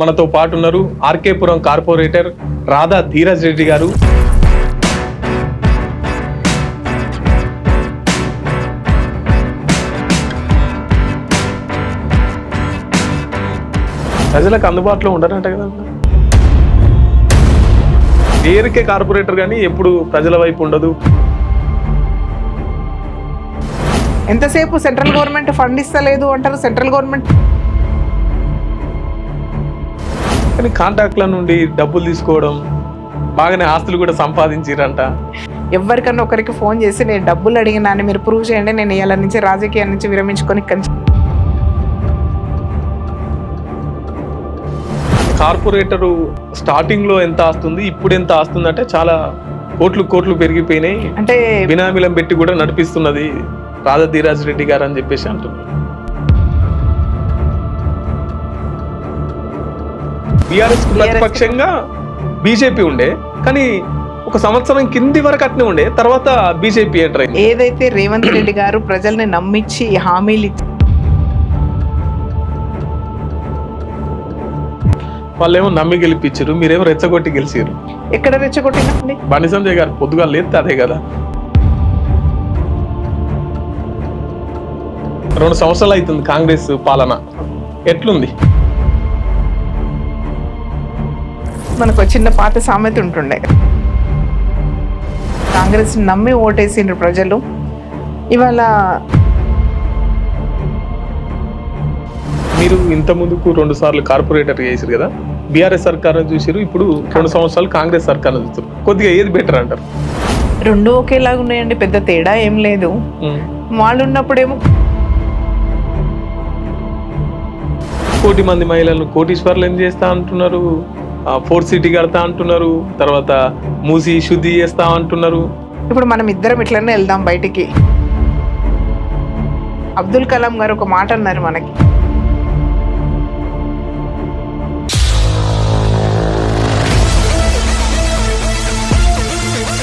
మనతో పాటు ఉన్నారు ఆర్కేపురం కార్పొరేటర్ రాధా ధీరజ్ రెడ్డి గారు. ప్రజలకు అందుబాటులో ఉండరంట కదా, పేరుకే కార్పొరేటర్ కానీ ఎప్పుడు ప్రజల వైపు ఉండదు. ఎంతసేపు సెంట్రల్ గవర్నమెంట్ ఫండ్ ఇస్తలేదు అంటారు. సెంట్రల్ గవర్నమెంట్ కానీ కాంట్రాక్ట్ల నుండి డబ్బులు తీసుకోవడం, బాగానే ఆస్తులు కూడా సంపాదించారంట. ఎవరికన్నా ఒకరికి ఫోన్ చేసి నేను డబ్బులు అడిగినా అని మీరు ప్రూవ్ చేయండి, నేను ఇవాళ నుంచి రాజకీయాల నుంచి విరమించుకొని కార్పొరేటరు స్టార్టింగ్ లో ఎంత ఆస్తుంది, ఇప్పుడు ఎంత ఆస్తుంది అంటే చాలా కోట్లు పెరిగిపోయినాయి. అంటే బినామీలం పెట్టి కూడా నడిపిస్తున్నది రాధా ధీరజ్ రెడ్డి గారు అని చెప్పేసి అంటున్నారు. బీఆర్ఎస్ ప్రతిపక్షంగా బీజేపీ ఉండే, కానీ ఒక సంవత్సరం కింది వరకు అట్నే ఉండే, తర్వాత బీజేపీ ఎంటర్ అయింది. ఏదైతే రేవంత్ రెడ్డి గారు ప్రజల్ని నమ్మించి హామీలు ఇచ్చి వాళ్ళేమో నమ్మి గెలిపించారు, మీరేమో రెచ్చగొట్టి గెలిచారు. ఎక్కడ రెచ్చగొట్టినండి? బండి సంజయ్ గారు పొద్దుగా లేదు అదే కదా. 2 సంవత్సరాలు అవుతుంది కాంగ్రెస్ పాలన, ఎట్లుంది? మనకు చిన్న పాత సామెత ఉంటుండే, కాంగ్రెస్ నమ్మి ఓటేసిండ్రు ప్రజలు. ఇవాళ మీరు ఇంత ముందుకు 2 సార్లు కార్పొరేటర్ చేసారు కదా, బీఆర్ఎస్ సర్కార్ చూసారు, ఇప్పుడు 2 సంవత్సరాలు కాంగ్రెస్ సర్కార్ చూస్తారు. కొద్దిగా ఏది బెటర్ అంటారు? రెండు ఒకేలాగా ఉన్నాయండి, పెద్ద తేడా ఏం లేదు. వాళ్ళు ఉన్నప్పుడేమో 1 కోటి మంది మహిళలను కోటీశ్వర్లు ఏం చేస్తా అంటున్నారు, 4 సిటీ కడతా అంటున్నారు, తర్వాత మూసి శుద్ధి చేస్తా అంటున్నారు. ఇప్పుడు మనం ఇద్దరం ఇట్లనే వెళ్దాం బయటికి. అబ్దుల్ కలాం గారు ఒక మాట అన్నారు మనకి,